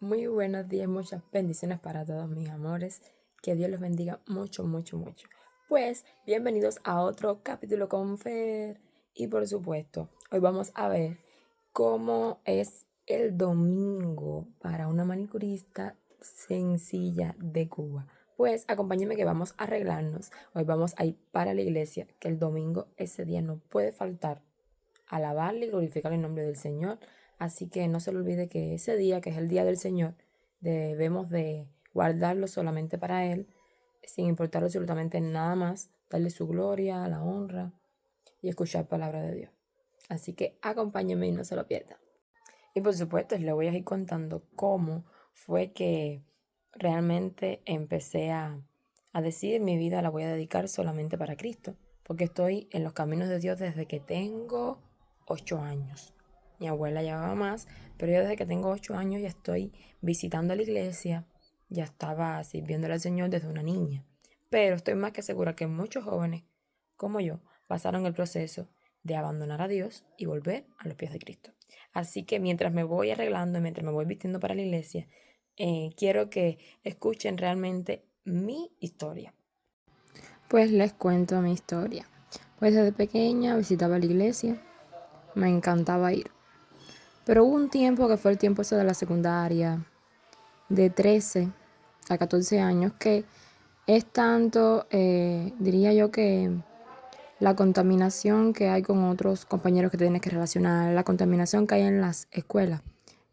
Muy buenos días, muchas bendiciones para todos mis amores. Que Dios los bendiga mucho, mucho, mucho. Pues, bienvenidos a otro capítulo con Fer. Y por supuesto, hoy vamos a ver cómo es el domingo para una manicurista sencilla de Cuba. Pues, acompáñenme que vamos a arreglarnos. Hoy vamos a ir para la iglesia, que el domingo ese día no puede faltar alabarle y glorificar el nombre del Señor. Así que no se le olvide que ese día, que es el día del Señor, debemos de guardarlo solamente para Él, sin importar absolutamente nada más, darle su gloria, la honra y escuchar palabra de Dios. Así que acompáñenme y no se lo pierdan. Y por supuesto, le voy a ir contando cómo fue que realmente empecé a decir mi vida la voy a dedicar solamente para Cristo, porque estoy en los caminos de Dios desde que tengo 8 años. Mi abuela llevaba más, pero yo desde que tengo 8 años ya estoy visitando la iglesia, ya estaba sirviéndole al Señor desde una niña. Pero estoy más que segura que muchos jóvenes como yo pasaron el proceso de abandonar a Dios y volver a los pies de Cristo. Así que mientras me voy arreglando, mientras me voy vistiendo para la iglesia, quiero que escuchen realmente mi historia. Pues les cuento mi historia. Pues desde pequeña visitaba la iglesia, me encantaba ir. Pero hubo un tiempo que fue el tiempo ese de la secundaria, de 13 a 14 años, que es tanto, diría yo que la contaminación que hay con otros compañeros que tienes que relacionar, la contaminación que hay en las escuelas,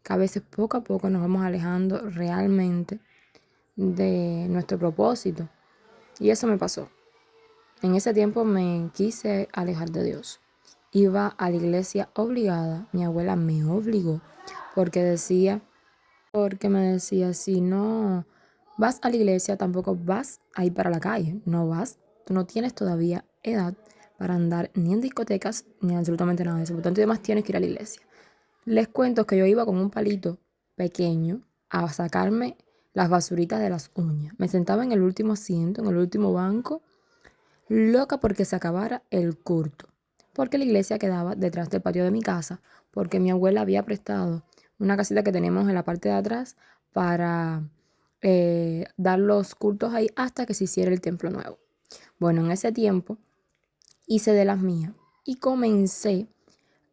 que a veces poco a poco nos vamos alejando realmente de nuestro propósito. Y eso me pasó. En ese tiempo me quise alejar de Dios. Iba a la iglesia obligada, mi abuela me obligó, porque me decía, si no vas a la iglesia, tampoco vas a ir para la calle, no vas, tú no tienes todavía edad para andar ni en discotecas ni absolutamente nada de eso, por tanto, además tienes que ir a la iglesia. Les cuento que yo iba con un palito pequeño a sacarme las basuritas de las uñas. Me sentaba en el último asiento, en el último banco, loca porque se acabara el culto, porque la iglesia quedaba detrás del patio de mi casa, porque mi abuela había prestado una casita que tenemos en la parte de atrás para dar los cultos ahí hasta que se hiciera el templo nuevo. Bueno, en ese tiempo hice de las mías y comencé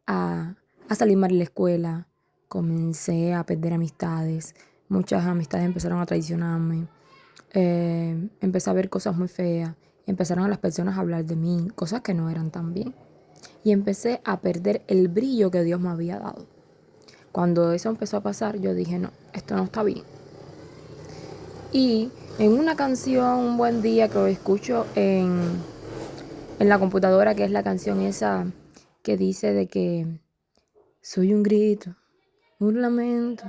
a salir mal en la escuela, comencé a perder amistades, muchas amistades empezaron a traicionarme, empecé a ver cosas muy feas, empezaron a las personas a hablar de mí, cosas que no eran tan bien, y empecé a perder el brillo que Dios me había dado. Cuando eso empezó a pasar, yo dije, no, esto no está bien. Y en una canción, un buen día que escucho en la computadora, que es la canción esa que dice de que soy un grito, un lamento,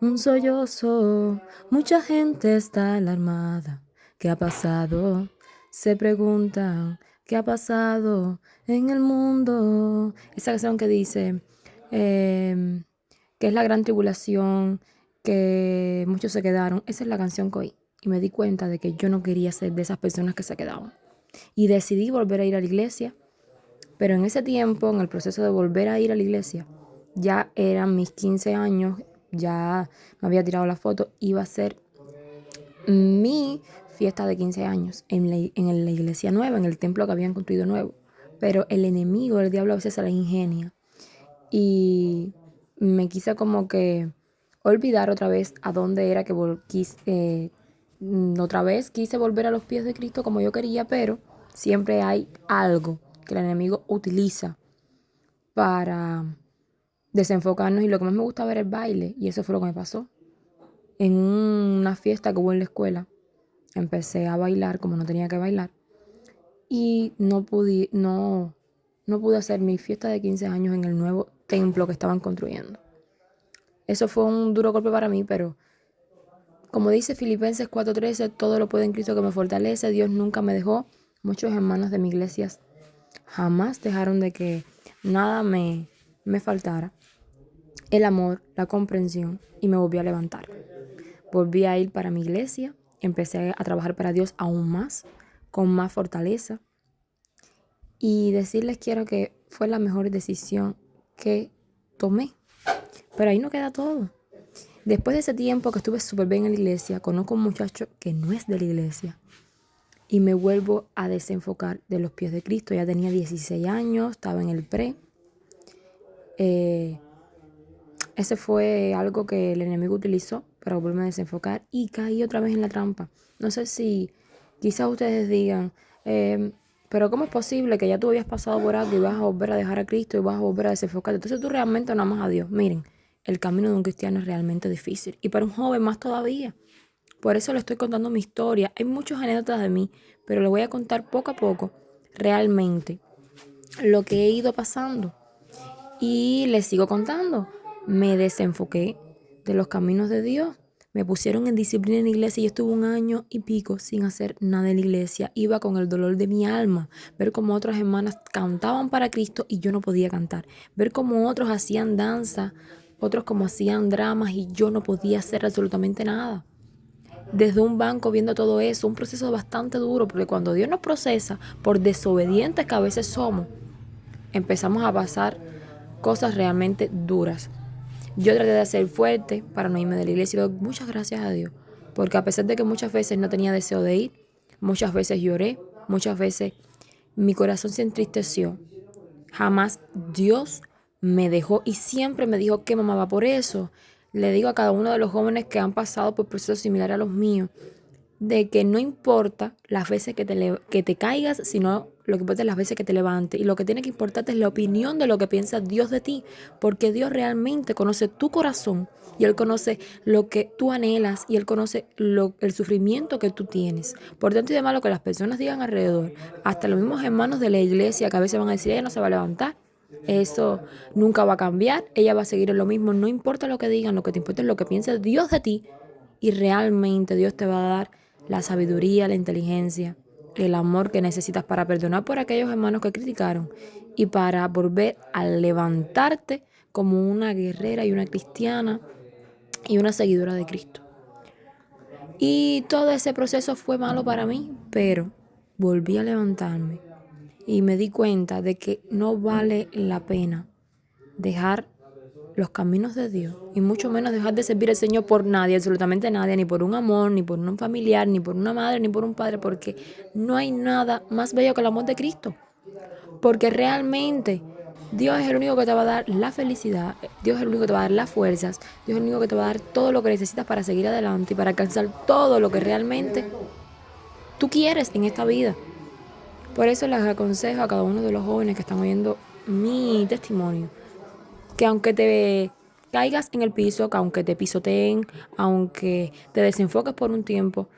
un sollozo, mucha gente está alarmada. ¿Qué ha pasado? Se preguntan, ¿qué ha pasado en el mundo? Esa canción que dice que es la gran tribulación, que muchos se quedaron. Esa es la canción que oí. Y me di cuenta de que yo no quería ser de esas personas que se quedaban. Y decidí volver a ir a la iglesia, pero en ese tiempo, en el proceso de volver a ir a la iglesia, ya eran mis 15 años, ya me había tirado la foto, iba a ser mi fiesta de 15 años en la iglesia nueva, en el templo que habían construido nuevo. Pero el enemigo, el diablo, a veces se la ingenia. Y me quise como que olvidar otra vez a dónde era que otra vez quise volver a los pies de Cristo como yo quería, pero siempre hay algo que el enemigo utiliza para desenfocarnos, y lo que más me gusta ver es el baile, y eso fue lo que me pasó. En una fiesta que hubo en la escuela, empecé a bailar como no tenía que bailar y no pude hacer mi fiesta de 15 años en el nuevo templo que estaban construyendo. Eso fue un duro golpe para mí, pero como dice Filipenses 4:13, todo lo puede en Cristo que me fortalece. Dios nunca me dejó. Muchos hermanos de mi iglesia jamás dejaron de que nada me faltara. El amor, la comprensión, y me volví a levantar. Volví a ir para mi iglesia, empecé a trabajar para Dios aún más, con más fortaleza, y decirles quiero que fue la mejor decisión que tomé. Pero ahí no queda todo. Después de ese tiempo que estuve súper bien en la iglesia, conozco a un muchacho que no es de la iglesia y me vuelvo a desenfocar de los pies de Cristo. Ya tenía 16 años, estaba en el pre. Ese fue algo que el enemigo utilizó para volverme a desenfocar y caí otra vez en la trampa. No sé si quizás ustedes digan, pero ¿cómo es posible que ya tú habías pasado por algo y vas a volver a dejar a Cristo y vas a volver a desenfocarte? Entonces tú realmente no amas a Dios. Miren, el camino de un cristiano es realmente difícil y para un joven más todavía. Por eso le estoy contando mi historia. Hay muchas anécdotas de mí, pero le voy a contar poco a poco realmente lo que he ido pasando. Y les sigo contando. Me desenfoqué de los caminos de Dios. Me pusieron en disciplina en la iglesia y yo estuve 1 año y pico sin hacer nada en la iglesia. Iba con el dolor de mi alma. Ver cómo otras hermanas cantaban para Cristo y yo no podía cantar. Ver cómo otros hacían danza, otros como hacían dramas y yo no podía hacer absolutamente nada. Desde un banco viendo todo eso, un proceso bastante duro, porque cuando Dios nos procesa, por desobedientes que a veces somos, empezamos a pasar cosas realmente duras. Yo traté de ser fuerte para no irme de la iglesia y doy muchas gracias a Dios, porque a pesar de que muchas veces no tenía deseo de ir, muchas veces lloré, muchas veces mi corazón se entristeció, jamás Dios me dejó y siempre me dijo que me amaba. Por eso le digo a cada uno de los jóvenes que han pasado por procesos similares a los míos, de que no importa las veces que te caigas, sino lo que importa es las veces que te levantes. Y lo que tiene que importarte es la opinión de lo que piensa Dios de ti, porque Dios realmente conoce tu corazón y Él conoce lo que tú anhelas y Él conoce el sufrimiento que tú tienes. Por tanto y demás, lo que las personas digan alrededor, hasta los mismos hermanos de la iglesia que a veces van a decir, ella no se va a levantar. Eso nunca va a cambiar, ella va a seguir en lo mismo, no importa lo que digan, lo que te importa es lo que piensa Dios de ti y realmente Dios te va a dar la sabiduría, la inteligencia, el amor que necesitas para perdonar por aquellos hermanos que criticaron y para volver a levantarte como una guerrera y una cristiana y una seguidora de Cristo. Y todo ese proceso fue malo para mí, pero volví a levantarme y me di cuenta de que no vale la pena dejar los caminos de Dios y mucho menos dejar de servir al Señor por nadie, absolutamente nadie, ni por un amor, ni por un familiar, ni por una madre, ni por un padre, porque no hay nada más bello que el amor de Cristo, porque realmente Dios es el único que te va a dar la felicidad, Dios es el único que te va a dar las fuerzas, Dios es el único que te va a dar todo lo que necesitas para seguir adelante y para alcanzar todo lo que realmente tú quieres en esta vida. Por eso les aconsejo a cada uno de los jóvenes que están oyendo mi testimonio, que aunque te caigas en el piso, que aunque te pisoteen, aunque te desenfoques por un tiempo,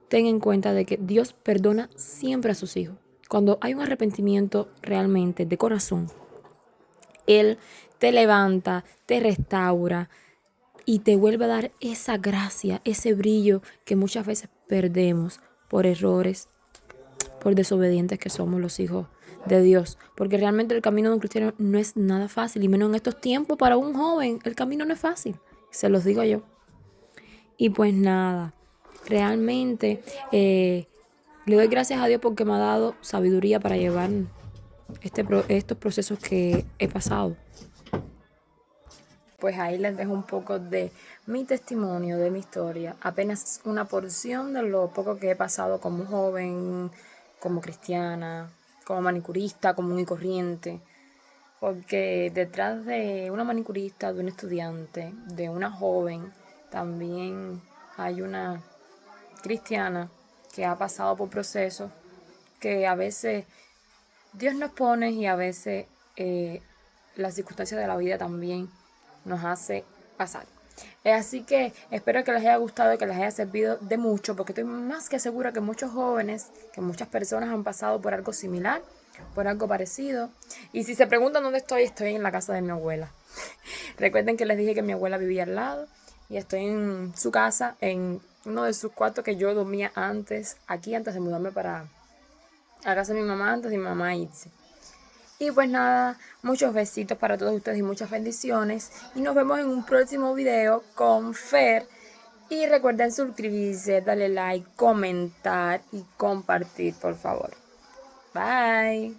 ten en cuenta de que Dios perdona siempre a sus hijos. Cuando hay un arrepentimiento realmente de corazón, Él te levanta, te restaura y te vuelve a dar esa gracia, ese brillo que muchas veces perdemos por errores, por desobedientes que somos los hijos de Dios. Porque realmente el camino de un cristiano no es nada fácil, y menos en estos tiempos para un joven, el camino no es fácil, se los digo yo. Y pues nada, realmente le doy gracias a Dios porque me ha dado sabiduría para llevar estos procesos que he pasado. Pues ahí les dejo un poco de mi testimonio, de mi historia, apenas una porción de lo poco que he pasado como joven, como cristiana, como manicurista, común y corriente. Porque detrás de una manicurista, de un estudiante, de una joven, también hay una cristiana que ha pasado por procesos que a veces Dios nos pone y a veces las circunstancias de la vida también nos hace pasar. Así que espero que les haya gustado y que les haya servido de mucho, porque estoy más que segura que muchos jóvenes, que muchas personas han pasado por algo similar, por algo parecido. Y si se preguntan dónde estoy en la casa de mi abuela. Recuerden que les dije que mi abuela vivía al lado y estoy en su casa, en uno de sus cuartos que yo dormía antes, aquí antes de mudarme para la casa de mi mamá, antes de mi mamá irse. Y pues nada, muchos besitos para todos ustedes y muchas bendiciones. Y nos vemos en un próximo video con Fer. Y recuerden suscribirse, darle like, comentar y compartir, por favor. Bye.